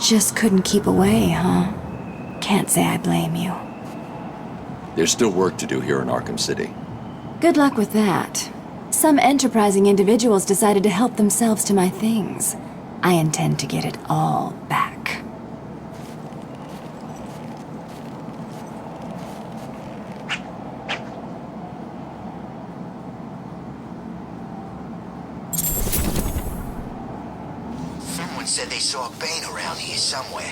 Just couldn't keep away, huh? Can't say I blame you. There's still work to do here in Arkham City. Good luck with that. Some enterprising individuals decided to help themselves to my things. I intend to get it all back. Someone said they saw Bane around here somewhere.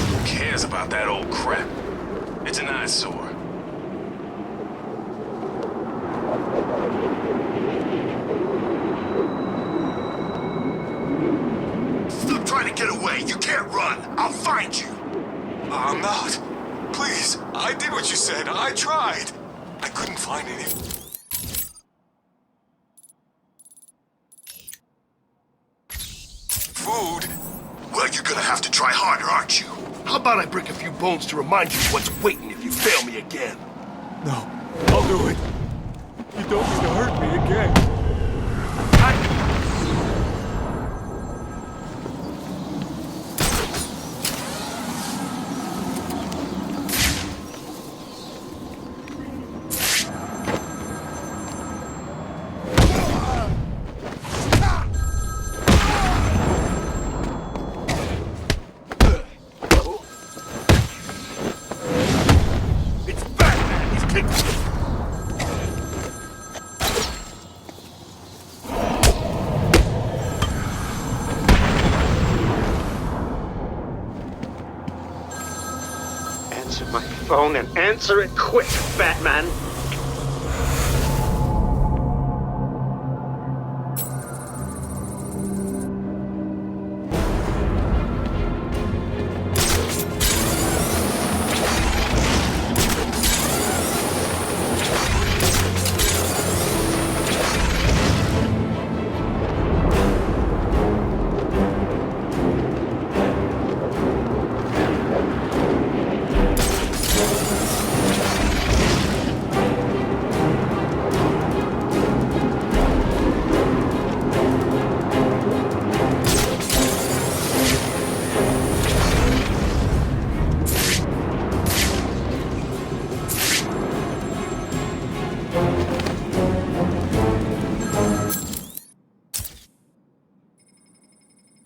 Who cares about that old crap? It's an eyesore. Stop trying to get away. You can't run. I'll find you. I'm not. Please, I did what you said. I tried. I couldn't find any. Food? Well, you're gonna have to try harder, aren't you? How about I break a few bones to remind you what's waiting if you fail me again? No, I'll do it. You don't need to hurt me again. It's Batman. He's kicking. Answer my phone and answer it quick, Batman!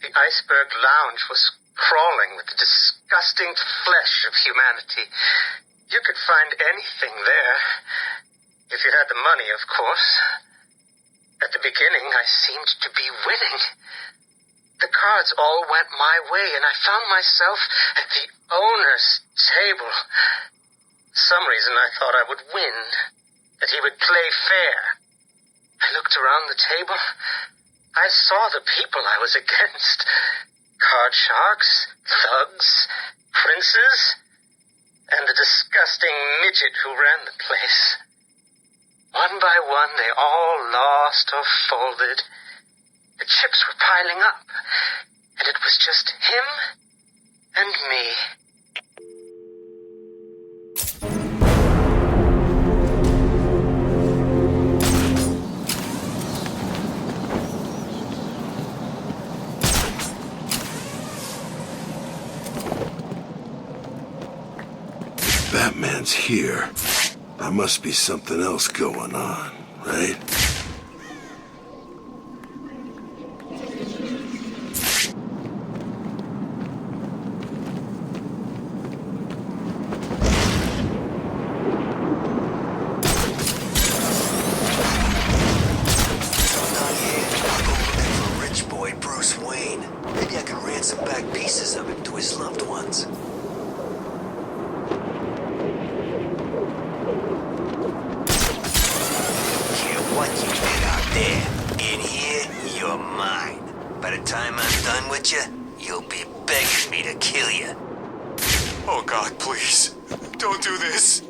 The iceberg lounge was crawling with the disgusting flesh of humanity. You could find anything there. If you had the money, of course. At the beginning, I seemed to be winning. The cards all went my way, and I found myself at the owner's table. Some reason I thought I would win, that he would play fair. I looked around the table. I saw the people I was against. Card sharks, thugs, princes, and the disgusting midget who ran the place. One by one, they all lost or folded. The chips were piling up, and it was just him and me. Batman's here. There must be something else going on, right? Maybe I can ransom back pieces of him to his loved ones. Care what you did out there. In here, you're mine. By the time I'm done with you, you'll be begging me to kill you. Oh God, please. Don't do this.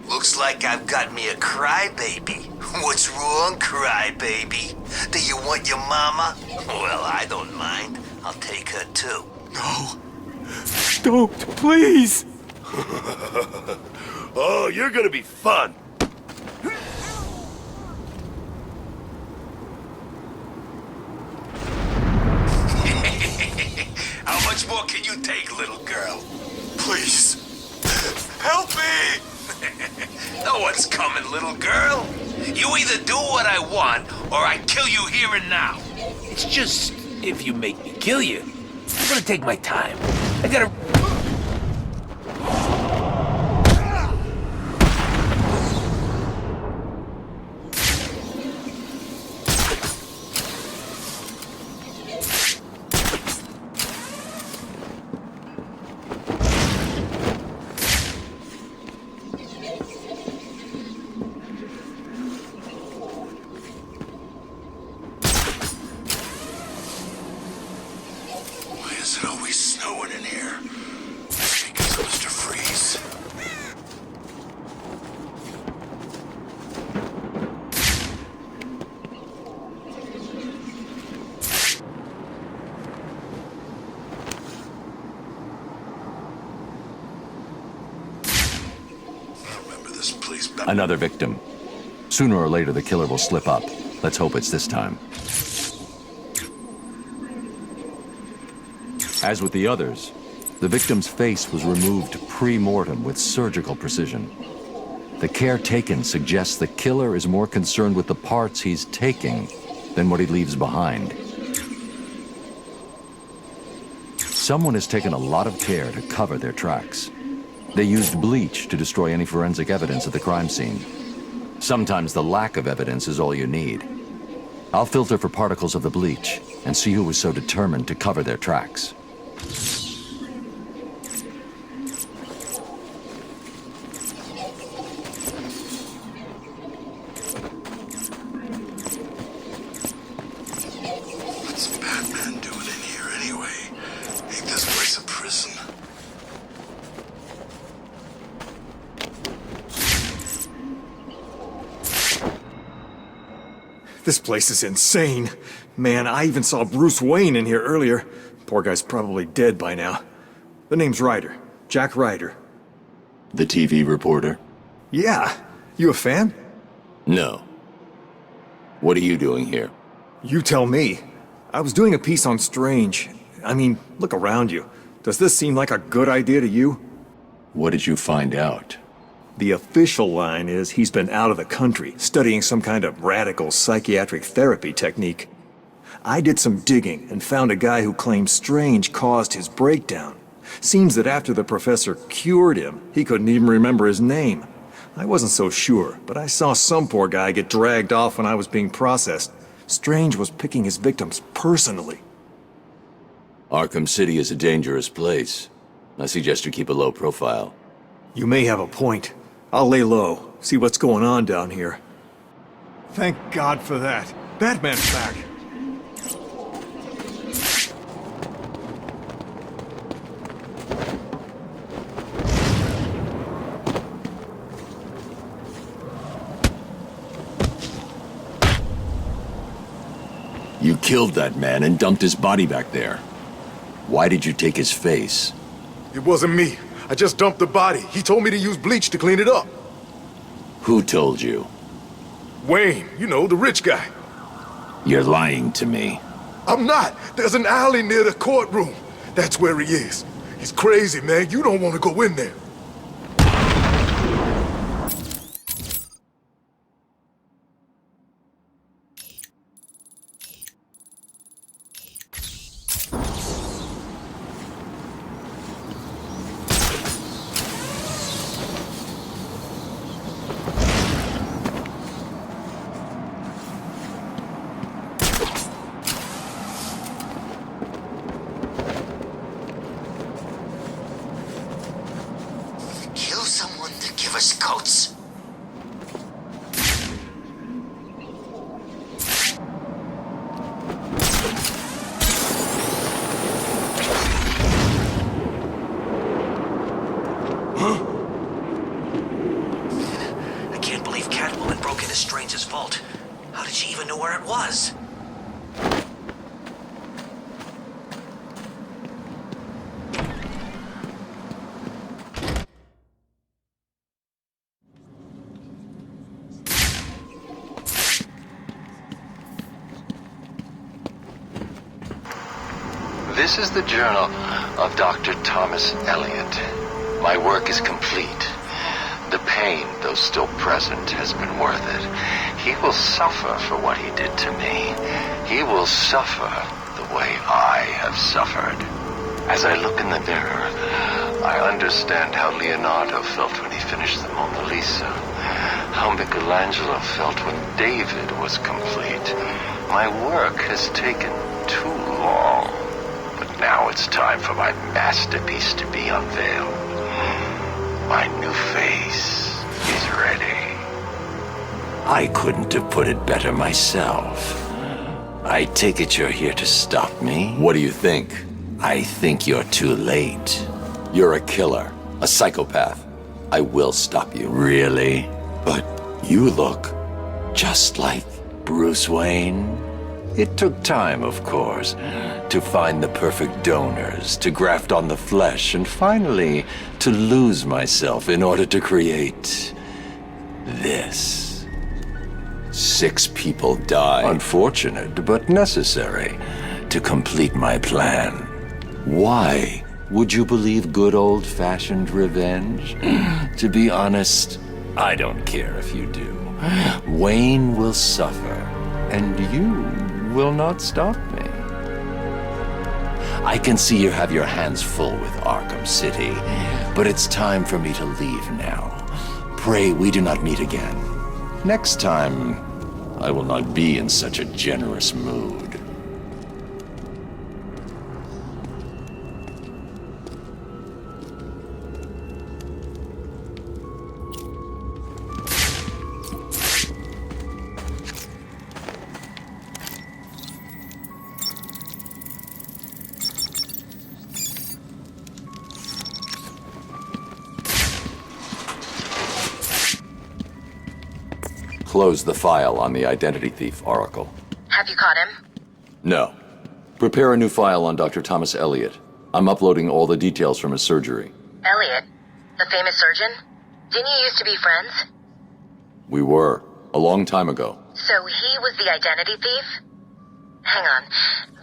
Looks like I've got me a crybaby. What's wrong, crybaby? Do you want your mama? Well, I don't mind. I'll take her too. No. Don't, please. Oh, you're gonna be fun. How much more can you take, little girl? Please. Help me! No one's coming, little girl. You either do what I want, or I kill you here and now. It's just, if you make me kill you, I'm gonna take my time. I gotta... Why is it always snowing in here? Because of Mr. Freeze. I remember this place back. Another victim. Sooner or later, the killer will slip up. Let's hope it's this time. As with the others, the victim's face was removed pre-mortem with surgical precision. The care taken suggests the killer is more concerned with the parts he's taking than what he leaves behind. Someone has taken a lot of care to cover their tracks. They used bleach to destroy any forensic evidence at the crime scene. Sometimes the lack of evidence is all you need. I'll filter for particles of the bleach and see who was so determined to cover their tracks. What's Batman doing in here anyway? Ain't this place a prison? This place is insane. Man, I even saw Bruce Wayne in here earlier. Poor guy's probably dead by now. The name's Ryder. Jack Ryder. The TV reporter? Yeah. You a fan? No. What are you doing here? You tell me. I was doing a piece on Strange. I mean, look around you. Does this seem like a good idea to you? What did you find out? The official line is he's been out of the country, studying some kind of radical psychiatric therapy technique. I did some digging and found a guy who claims Strange caused his breakdown. Seems that after the professor cured him, he couldn't even remember his name. I wasn't so sure, but I saw some poor guy get dragged off when I was being processed. Strange was picking his victims personally. Arkham City is a dangerous place. I suggest you keep a low profile. You may have a point. I'll lay low, see what's going on down here. Thank God for that. Batman's back. You killed that man and dumped his body back there. Why did you take his face? It wasn't me. I just dumped the body. He told me to use bleach to clean it up. Who told you? Wayne, you know, the rich guy. You're lying to me. I'm not. There's an alley near the courtroom. That's where he is. He's crazy, man. You don't want to go in there. Kill someone to give us coats. I can't believe Catwoman broke into Strange's vault. How did she even know where it was? This is the journal of Dr. Thomas Elliot. My work is complete. The pain, though still present, has been worth it. He will suffer for what he did to me. He will suffer the way I have suffered. As I look in the mirror, I understand how Leonardo felt when he finished the Mona Lisa. How Michelangelo felt when David was complete. My work has taken too long. But now it's time for my masterpiece to be unveiled. My new face is ready. I couldn't have put it better myself. I take it you're here to stop me? What do you think? I think you're too late. You're a killer, a psychopath. I will stop you. Really? But you look just like Bruce Wayne. It took time, of course, to find the perfect donors, to graft on the flesh, and finally to lose myself in order to create this. 6 people died. Unfortunate, but necessary to complete my plan. Why would you believe good old-fashioned revenge? To be honest, I don't care if you do. Wayne will suffer, and you will not stop me. I can see you have your hands full with Arkham City, but it's time for me to leave now. Pray we do not meet again. Next time, I will not be in such a generous mood. Close the file on the identity thief, Oracle. Have you caught him? No. Prepare a new file on Dr. Thomas Elliot. I'm uploading all the details from his surgery. Elliot? The famous surgeon? Didn't you used to be friends? We were. A long time ago. So he was the identity thief? Hang on.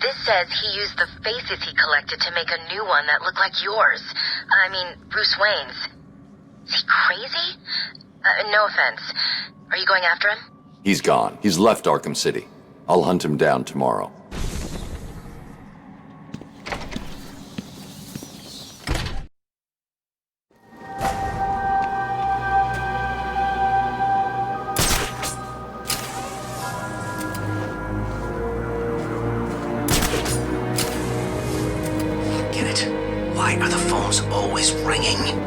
This says he used the faces he collected to make a new one that looked like yours. I mean, Bruce Wayne's. Is he crazy? No offense. Are you going after him? He's gone. He's left Arkham City. I'll hunt him down tomorrow. Get it? Why are the phones always ringing?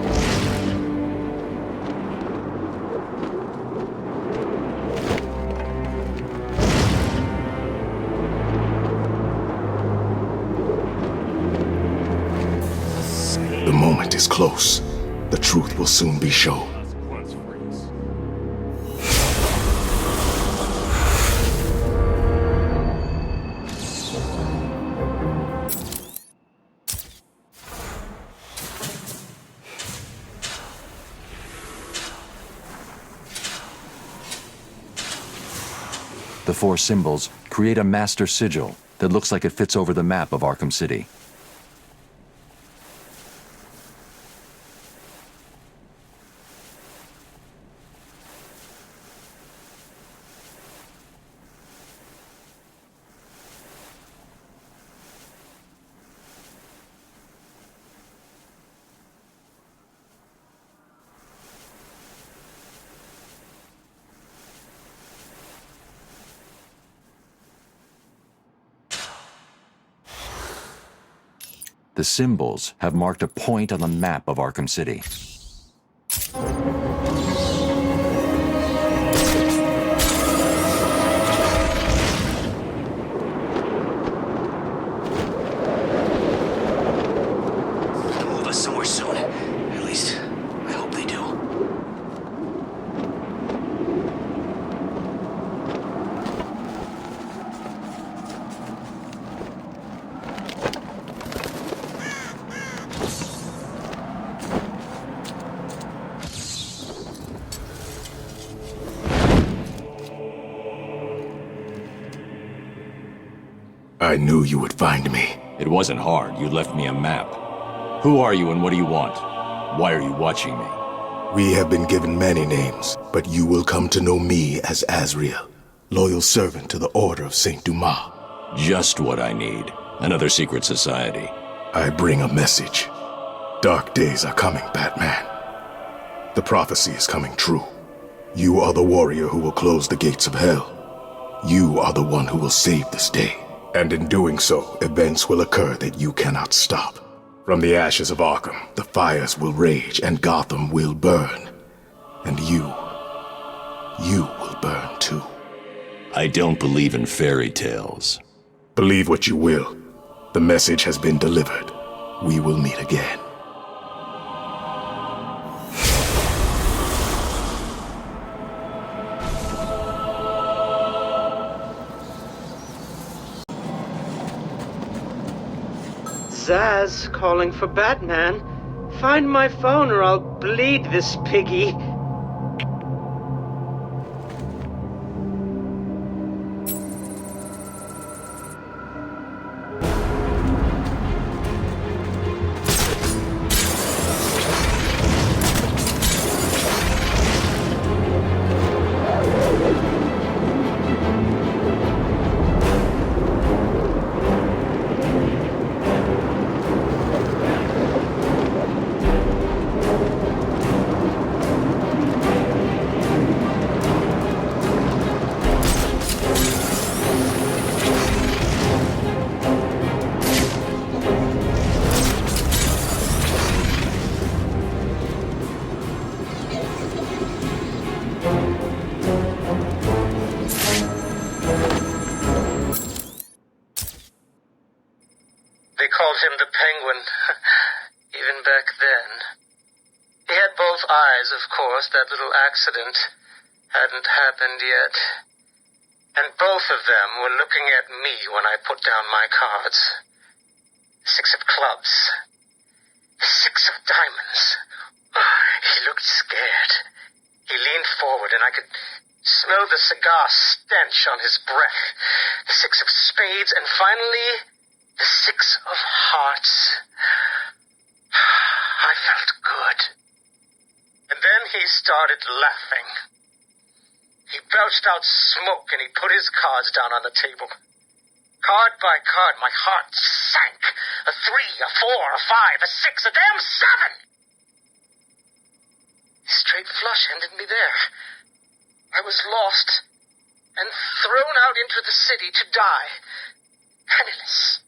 The moment is close. The truth will soon be shown. The 4 symbols create a master sigil that looks like it fits over the map of Arkham City. The symbols have marked a point on the map of Arkham City. They'll move us somewhere soon. At least, I hope they do. I knew you would find me. It wasn't hard. You left me a map. Who are you and what do you want? Why are you watching me? We have been given many names, but you will come to know me as Azrael, loyal servant to the Order of Saint Dumas. Just what I need. Another secret society. I bring a message. Dark days are coming, Batman. The prophecy is coming true. You are the warrior who will close the gates of hell. You are the one who will save this day. And in doing so, events will occur that you cannot stop. From the ashes of Arkham, the fires will rage and Gotham will burn. And you will burn too. I don't believe in fairy tales. Believe what you will. The message has been delivered. We will meet again. Zaz calling for Batman. Find my phone or I'll bleed this piggy. They called him the Penguin, even back then. He had both eyes, of course. That little accident hadn't happened yet. And both of them were looking at me when I put down my cards. Six of clubs. Six of diamonds. He looked scared. He leaned forward and I could smell the cigar stench on his breath. The six of spades and finally the six of hearts. I felt good. And then he started laughing. He belched out smoke and he put his cards down on the table. Card by card, my heart sank. A 3, a 4, a 5, a 6, a damn 7! Straight flush ended me there. I was lost and thrown out into the city to die, penniless.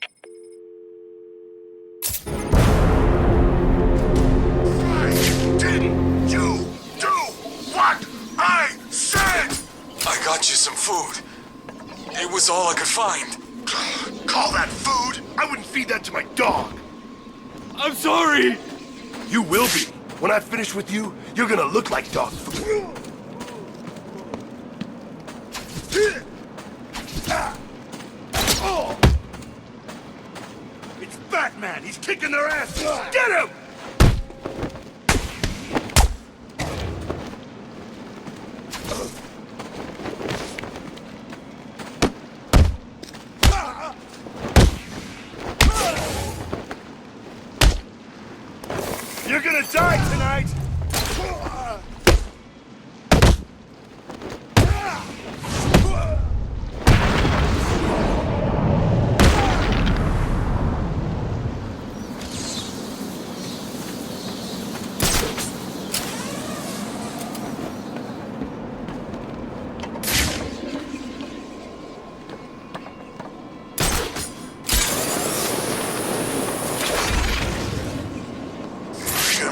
Didn't you do what I said? I got you some food. It was all I could find. Call that food? I wouldn't feed that to my dog. I'm sorry! You will be. When I finish with you, you're gonna look like dog food. It's Batman! He's kicking their asses! Get him! You're gonna die tonight!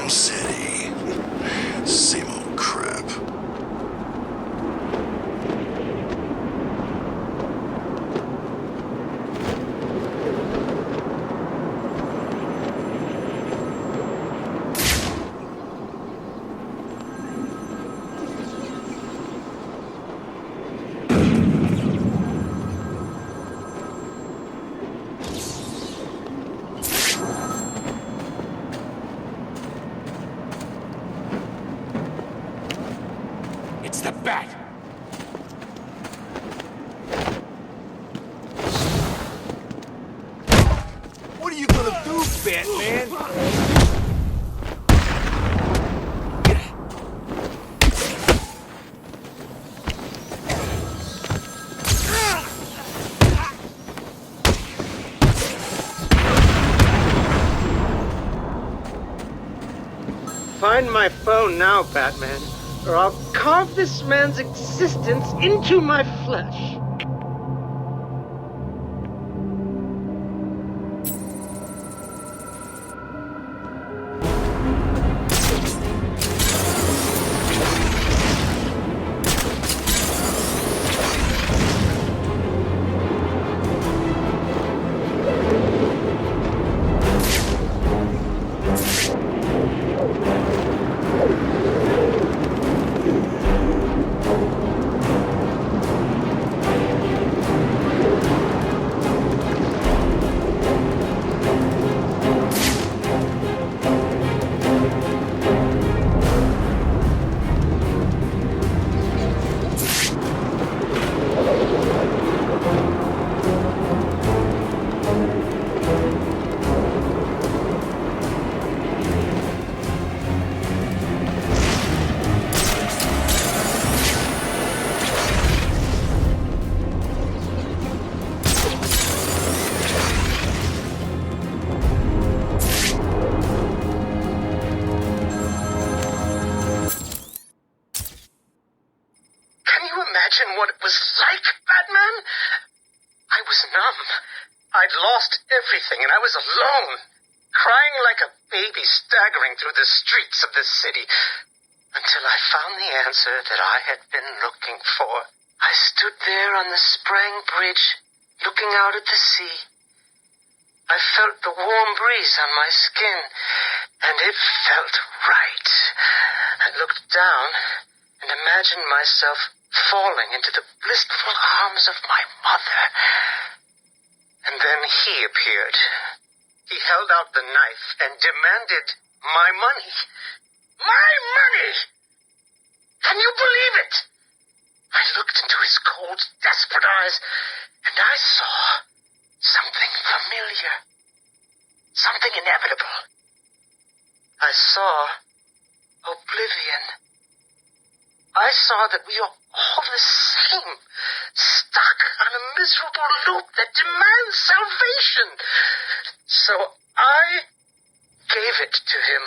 City. Same old crap. It's the Bat! Batman. Find my phone now, Batman, or I'll carve this man's existence into my flesh. Imagine what it was like, Batman? I was numb. I'd lost everything, and I was alone, crying like a baby staggering through the streets of this city, until I found the answer that I had been looking for. I stood there on the Sprang Bridge, looking out at the sea. I felt the warm breeze on my skin, and it felt right. I looked down and imagined myself falling into the blissful arms of my mother. And then he appeared. He held out the knife and demanded my money. My money! Can you believe it? I looked into his cold, desperate eyes, and I saw something familiar. Something inevitable. I saw oblivion. I saw that we are all the same, stuck on a miserable loop that demands salvation. So I gave it to him.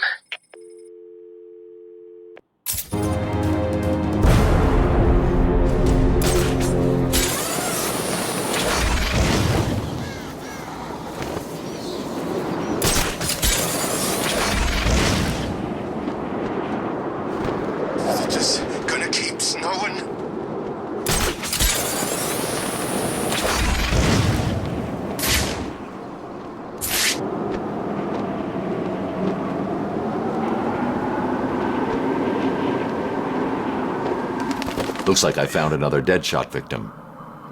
Looks like I found another Deadshot victim.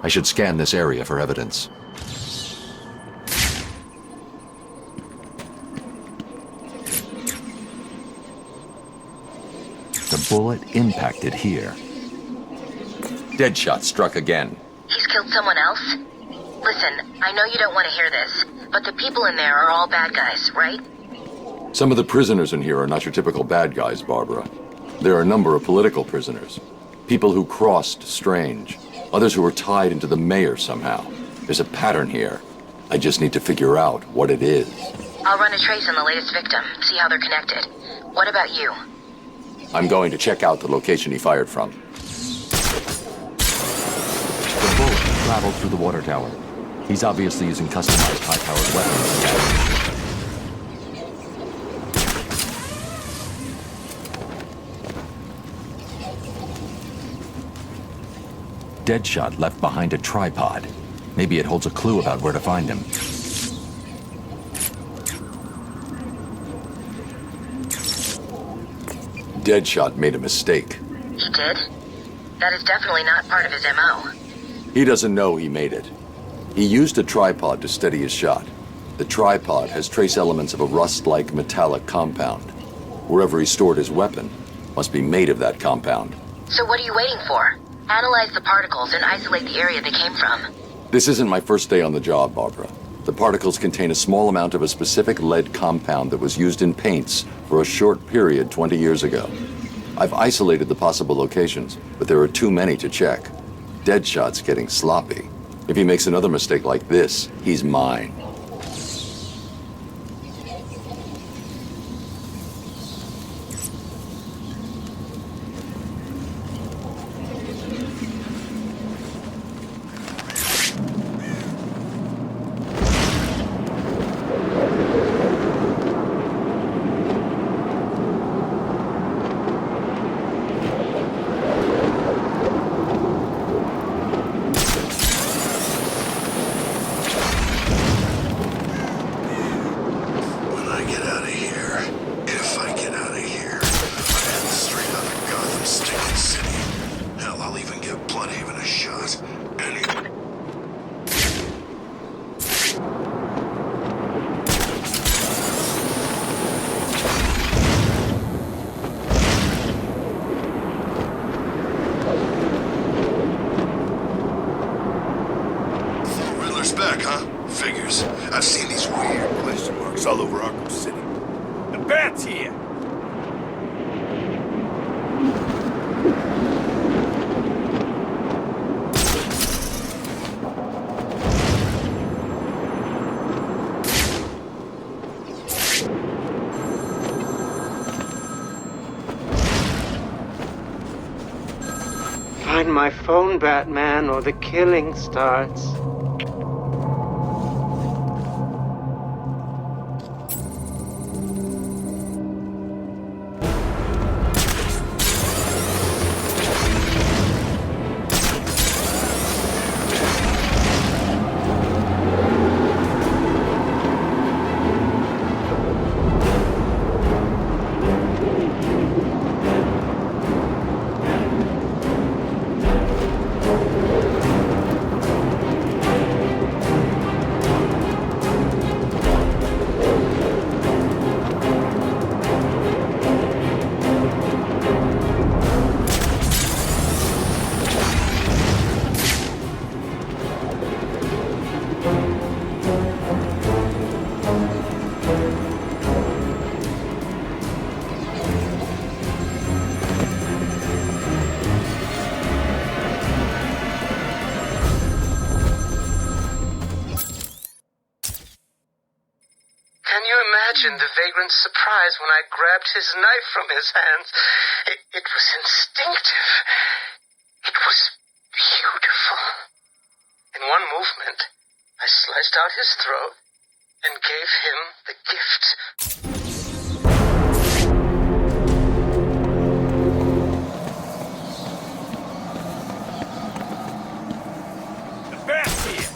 I should scan this area for evidence. The bullet impacted here. Deadshot struck again. He's killed someone else? Listen, I know you don't want to hear this, but the people in there are all bad guys, right? Some of the prisoners in here are not your typical bad guys, Barbara. There are a number of political prisoners. People who crossed Strange. Others who were tied into the mayor somehow. There's a pattern here. I just need to figure out what it is. I'll run a trace on the latest victim, see how they're connected. What about you? I'm going to check out the location he fired from. The bullet traveled through the water tower. He's obviously using customized high-powered weapons. Deadshot left behind a tripod. Maybe it holds a clue about where to find him. Deadshot made a mistake. He did? That is definitely not part of his MO. He doesn't know he made it. He used a tripod to steady his shot. The tripod has trace elements of a rust-like metallic compound. Wherever he stored his weapon must be made of that compound. So what are you waiting for? Analyze the particles and isolate the area they came from. This isn't my first day on the job, Barbara. The particles contain a small amount of a specific lead compound that was used in paints for a short period 20 years ago. I've isolated the possible locations, but there are too many to check. Deadshot's getting sloppy. If he makes another mistake like this, he's mine. Back, huh? Figures. I've seen these weird question marks all over Arkham City. The bat's here! Find my phone, Batman, or the killing starts. Imagine the vagrant's surprise when I grabbed his knife from his hands. It was instinctive. It was beautiful. In one movement, I sliced out his throat and gave him the gift. The bat's here!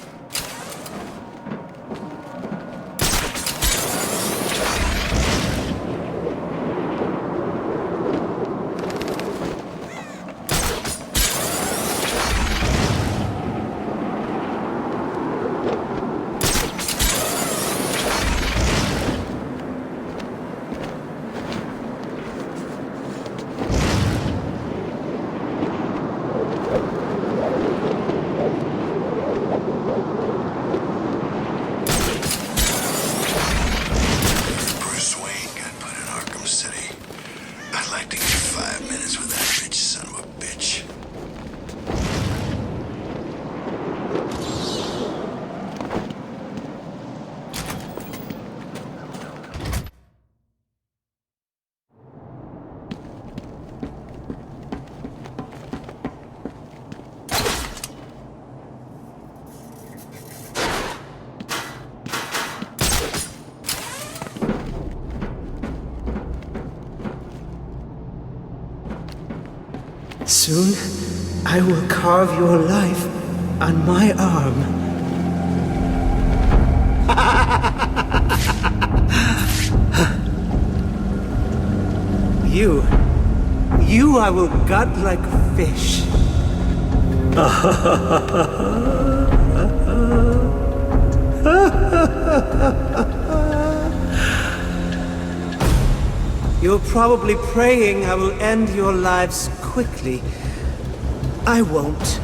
Soon, I will carve your life on my arm. You I will gut like a fish. You're probably praying I will end your lives quickly. I won't.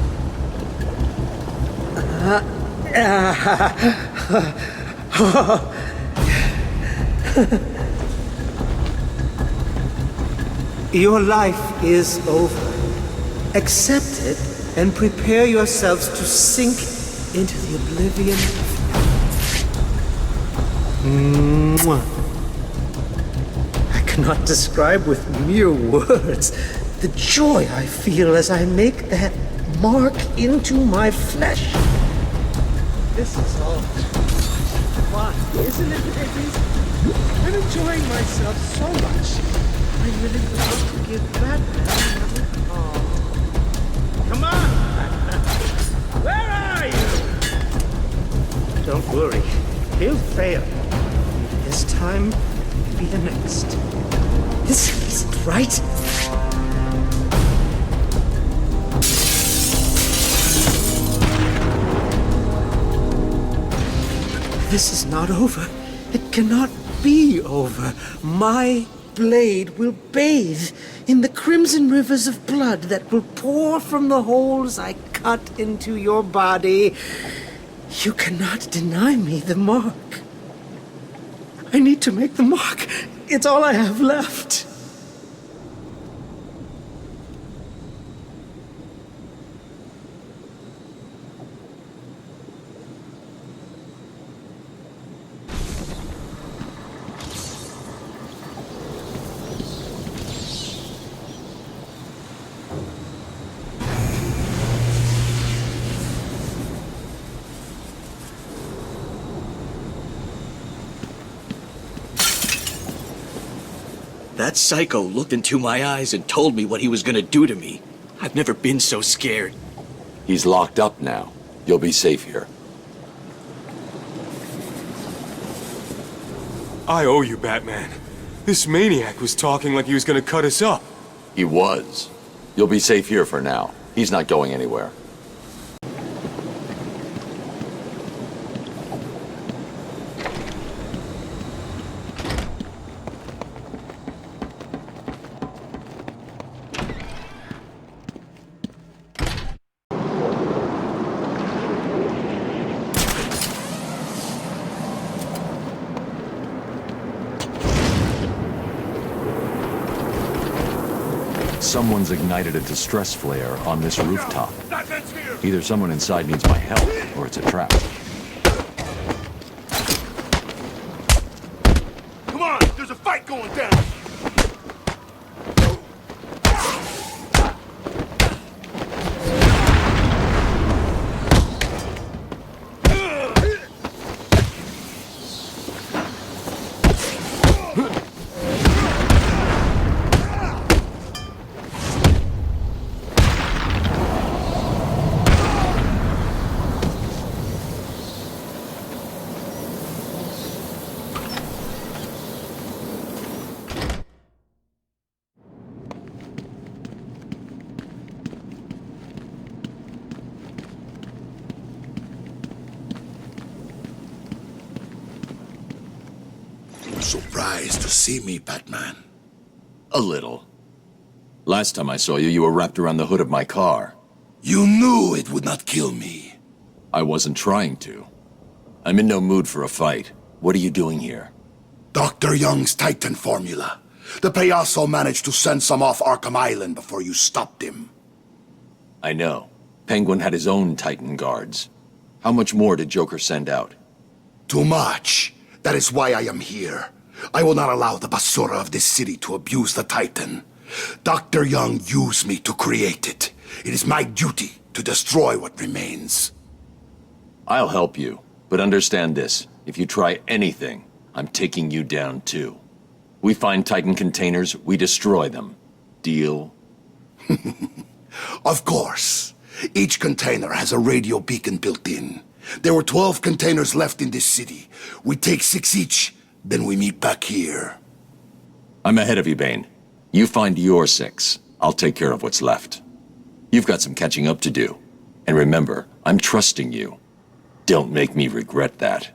Your life is over. Accept it and prepare yourselves to sink into the oblivion of... Mwah. I cannot describe with mere words the joy I feel as I make that mark into my flesh. This is all fun, isn't it, babies? I'm enjoying myself so much. I really want to give Batman another call. Come on! Where are you? Don't worry. He'll fail. This time, be the next. This isn't right. This is not over. It cannot be over. My blade will bathe in the crimson rivers of blood that will pour from the holes I cut into your body. You cannot deny me the mark. I need to make the mark. It's all I have left. That psycho looked into my eyes and told me what he was gonna do to me. I've never been so scared. He's locked up now. You'll be safe here. I owe you, Batman. This maniac was talking like he was gonna cut us up. He was. You'll be safe here for now. He's not going anywhere. Someone's ignited a distress flare on this rooftop. Either someone inside needs my help, or it's a trap. Come on, there's a fight going down. Surprised to see me, Batman? A little. Last time I saw you, you were wrapped around the hood of my car. You knew it would not kill me. I wasn't trying to. I'm in no mood for a fight. What are you doing here? Dr. Young's Titan formula. The Payaso managed to send some off Arkham Island before you stopped him. I know. Penguin had his own Titan guards. How much more did Joker send out? Too much. That is why I am here. I will not allow the basura of this city to abuse the Titan. Dr. Young used me to create it. It is my duty to destroy what remains. I'll help you, but understand this. If you try anything, I'm taking you down too. We find Titan containers, we destroy them. Deal? Of course. Each container has a radio beacon built in. There were 12 containers left in this city. We take 6 each, then we meet back here. I'm ahead of you, Bane. You find your 6. I'll take care of what's left. You've got some catching up to do. And remember, I'm trusting you. Don't make me regret that.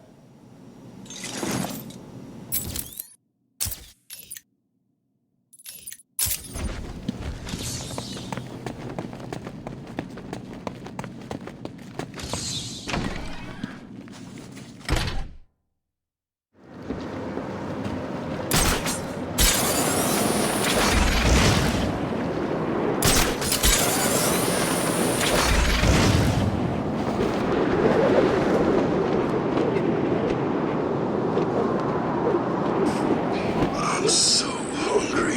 so hungry.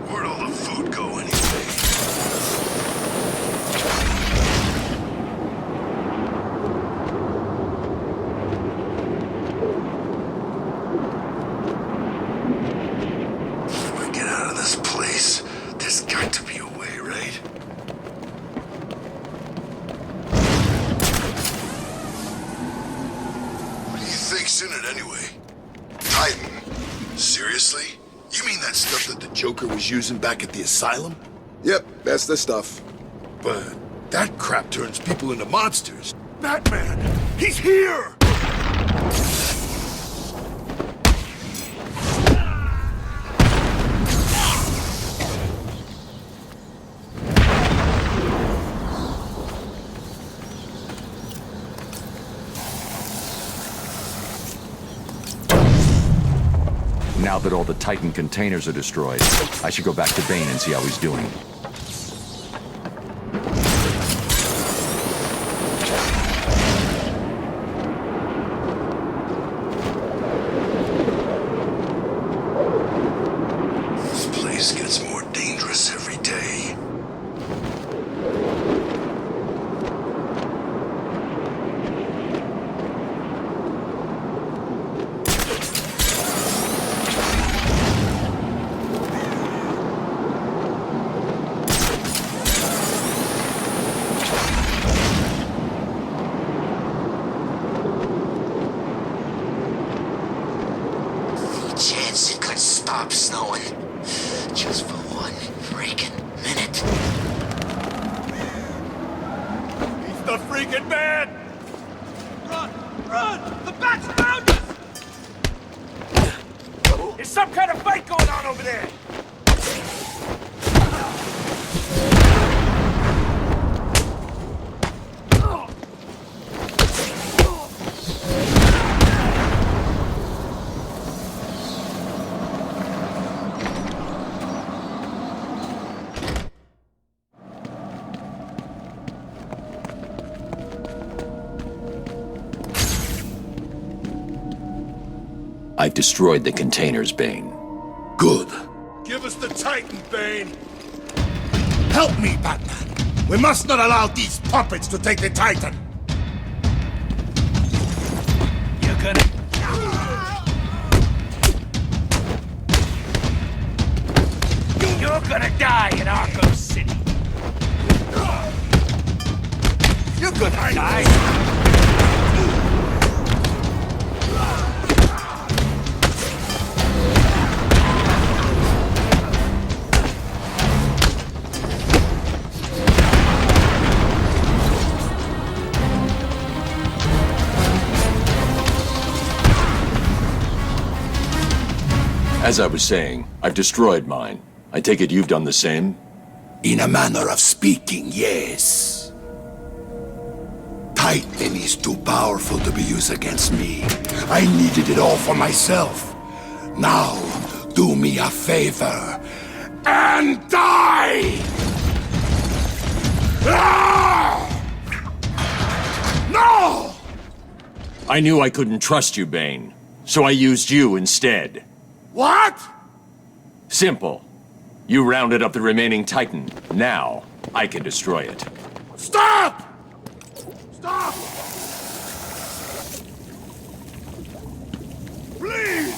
Where'd all the food go anyway? If we get out of this place, there's got to be a way, right? What do you think's in it anyway? Titan? Seriously? You mean that stuff that the Joker was using back at the asylum? Yep, that's the stuff. But that crap turns people into monsters. Batman! He's here! Now that all the Titan containers are destroyed, I should go back to Bane and see how he's doing. This place gets more dangerous every day. Chance it could stop snowing. Just for one freaking minute. He's the freaking man! Run! Run! The bat's found us! There's some kind of fight going on over there! I've destroyed the containers, Bane. Good. Give us the Titan, Bane! Help me, Batman! We must not allow these puppets to take the Titan! You're gonna... You're gonna die in Arkham City. You're gonna die. As I was saying, I've destroyed mine. I take it you've done the same? In a manner of speaking, yes. Titan is too powerful to be used against me. I needed it all for myself. Now, do me a favor and die! Ah! No! I knew I couldn't trust you, Bane, so I used you instead. What? Simple. You rounded up the remaining Titan. Now, I can destroy it. Stop! Stop! Please!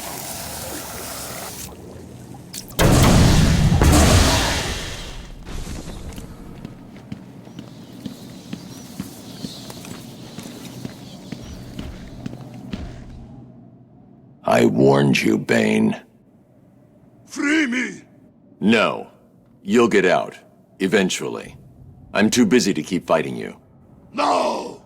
I warned you, Bane. Free me! No. You'll get out. Eventually. I'm too busy to keep fighting you. No!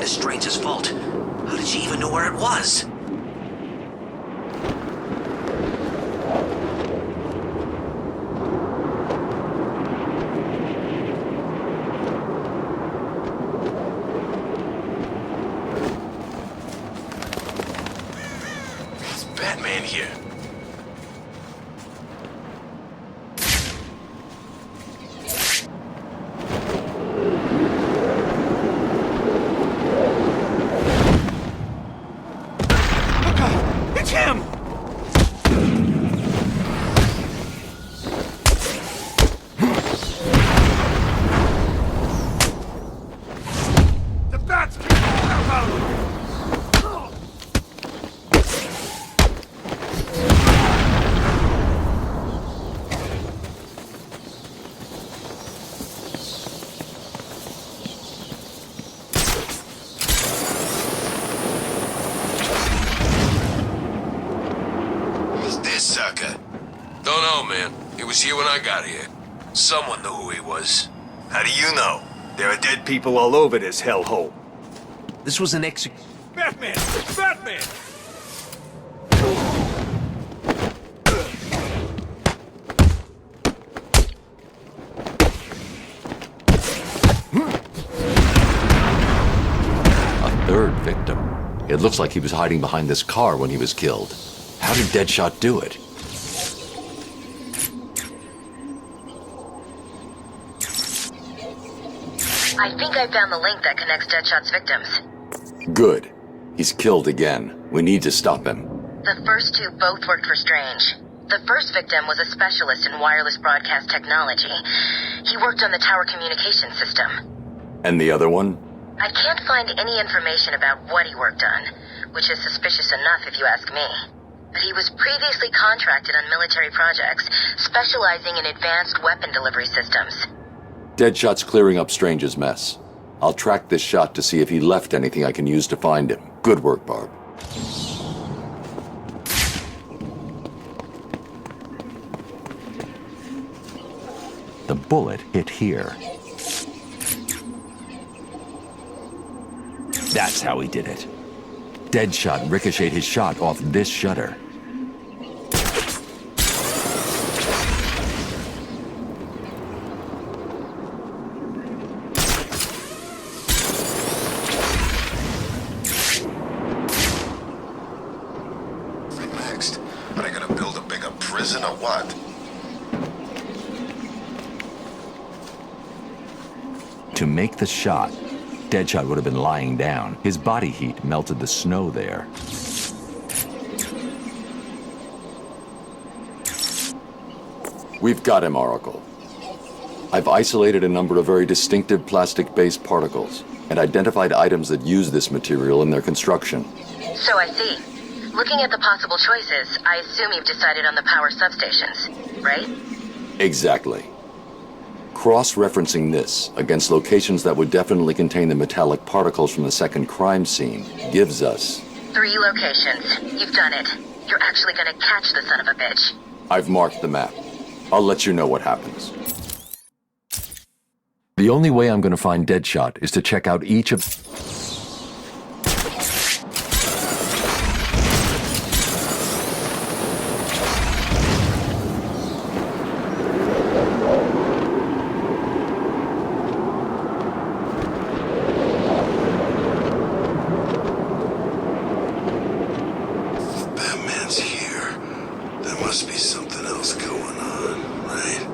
Amanda Strange's vault. How did she even know where it was? There's Batman here. It's him! The bats keep out of him! Who's this sucker? Don't know, man. He was here when I got here. Someone knew who he was. How do you know? There are dead people all over this hellhole. This was an Batman! Batman! A third victim. It looks like he was hiding behind this car when he was killed. How did Deadshot do it? I think I found the link that connects Deadshot's victims. Good. He's killed again. We need to stop him. The first two both worked for Strange. The first victim was a specialist in wireless broadcast technology. He worked on the tower communication system. And the other one? I can't find any information about what he worked on, which is suspicious enough if you ask me. But he was previously contracted on military projects, specializing in advanced weapon delivery systems. Deadshot's clearing up Strange's mess. I'll track this shot to see if he left anything I can use to find him. Good work, Barb. The bullet hit here. That's how he did it. Deadshot ricocheted his shot off this shutter. Next, are they gonna build a bigger prison or what? To make the shot, Deadshot would have been lying down. His body heat melted the snow there. We've got him, Oracle. I've isolated a number of very distinctive plastic-based particles and identified items that use this material in their construction. So I see. Looking at the possible choices, I assume you've decided on the power substations, right? Exactly. Cross-referencing this against locations that would definitely contain the metallic particles from the second crime scene gives us 3 locations. You've done it. You're actually gonna catch the son of a bitch. I've marked the map. I'll let you know what happens. The only way I'm going to find Deadshot is to check out each of... Batman's here. There must be something else going on, right?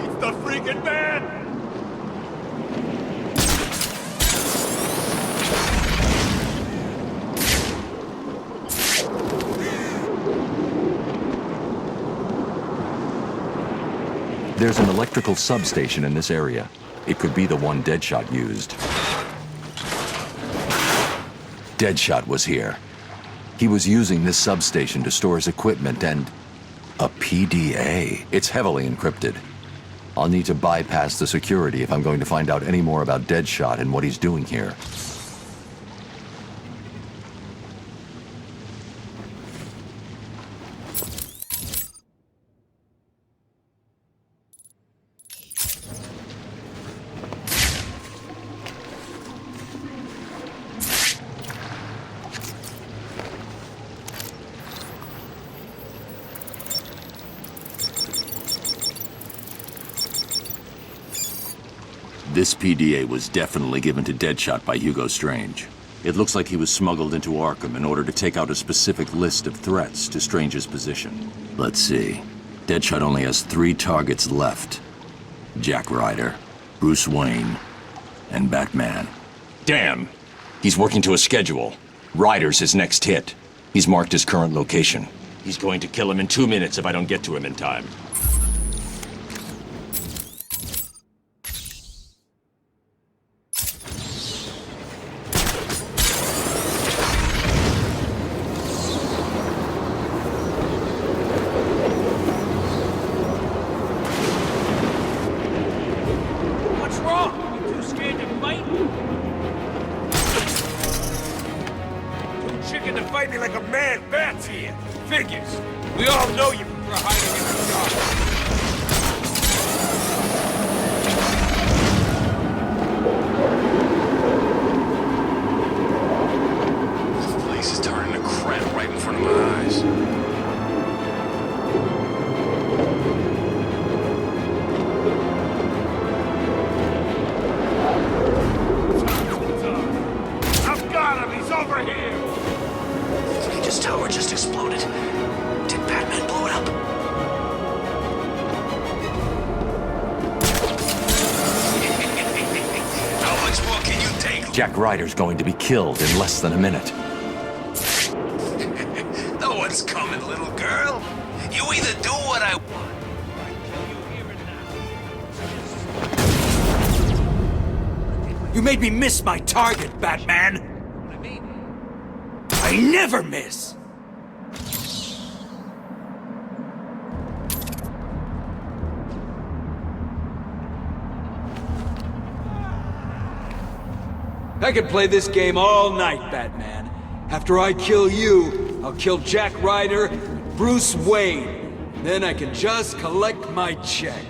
It's the freaking man! There's an electrical substation in this area. It could be the one Deadshot used. Deadshot was here. He was using this substation to store his equipment and... a PDA. It's heavily encrypted. I'll need to bypass the security if I'm going to find out any more about Deadshot and what he's doing here. This PDA was definitely given to Deadshot by Hugo Strange. It looks like he was smuggled into Arkham in order to take out a specific list of threats to Strange's position. Let's see. Deadshot only has 3 targets left. Jack Ryder, Bruce Wayne, and Batman. Damn! He's working to a schedule. Ryder's his next hit. He's marked his current location. He's going to kill him in 2 minutes if I don't get to him in time. What's wrong? You too scared to fight? Too chicken to fight me like a man. Bat's here. Figures. We all know you for hiding in the dark. This place is turning to crap right in front of my eyes. I've got him. He's over here. Strange's tower just exploded. Did Batman blow it up? How much more can you take? Jack Ryder's going to be killed in less than a minute. No one's coming, little girl. You either do what I want. You made me miss my target, Batman! I never miss! I could play this game all night, Batman. After I kill you, I'll kill Jack Ryder, Bruce Wayne. Then I can just collect my check.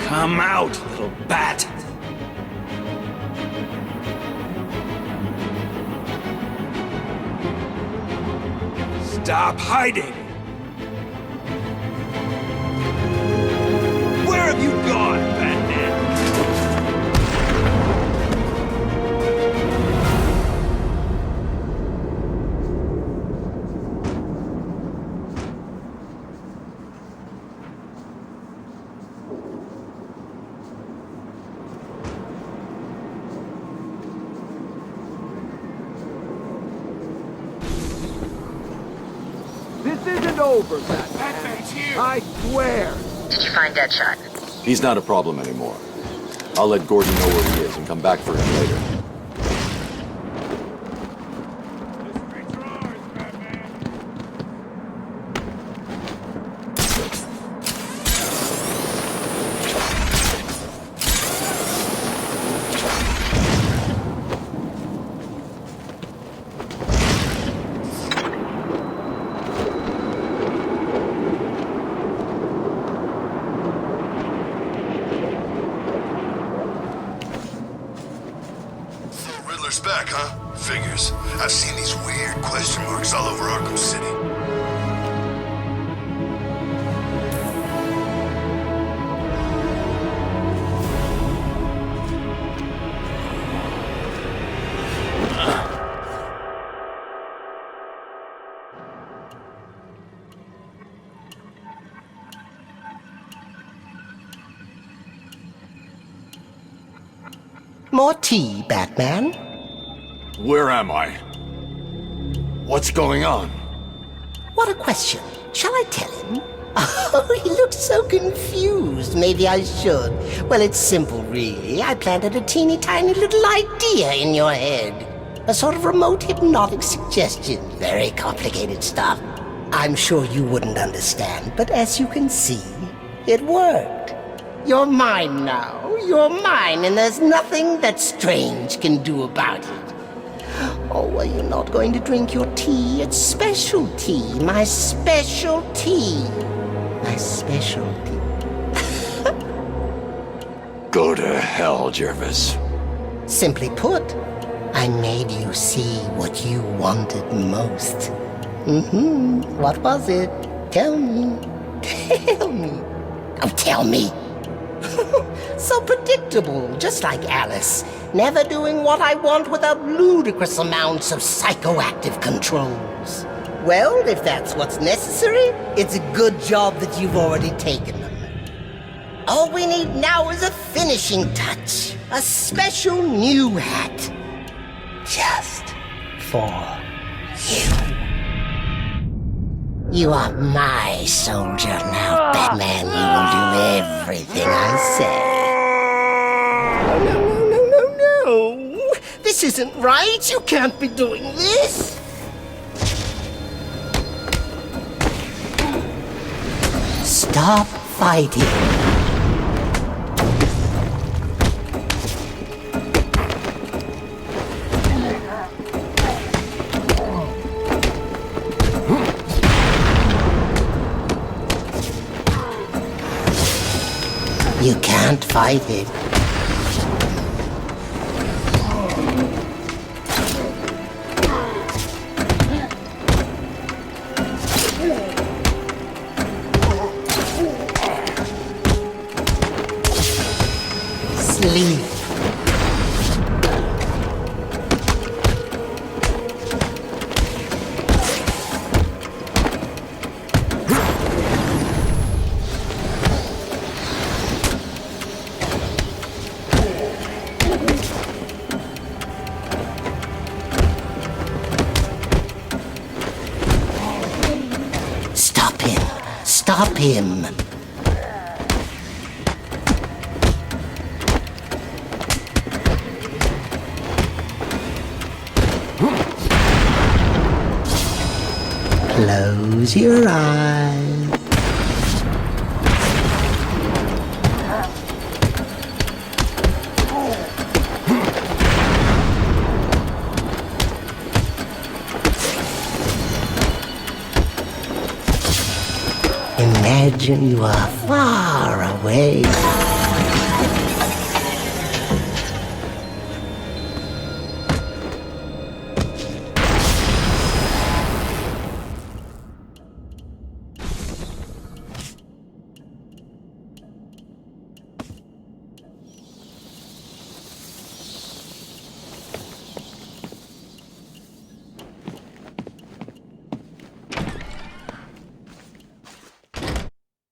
Come out, little bat! Stop hiding! Where have you gone, Batman? This isn't over, Batman. I swear. Did you find Deadshot? He's not a problem anymore. I'll let Gordon know where he is and come back for him later. Riddler's back, huh? Figures. I've seen these weird question marks all over Arkham City. More tea, Batman? Where am I? What's going on? What a question. Shall I tell him? Oh, he looks so confused. Maybe I should. Well, it's simple, really. I planted a teeny tiny little idea in your head. A sort of remote hypnotic suggestion. Very complicated stuff. I'm sure you wouldn't understand, but as you can see, it worked. You're mine now. You're mine, and there's nothing that Strange can do about it. Oh, are you not going to drink your tea? It's special tea. My special tea. My special tea. Go to hell, Jervis. Simply put, I made you see what you wanted most. What was it? Tell me. Tell me. Oh, tell me. So predictable, just like Alice. Never doing what I want without ludicrous amounts of psychoactive controls. Well, if that's what's necessary, it's a good job that you've already taken them. All we need now is a finishing touch. A special new hat. Just for you. You are my soldier now, Batman. You will do everything I say. No. This isn't right. You can't be doing this. Stop fighting. You can't fight it. Sleep. Stop him. Close your eyes. Imagine you are far away.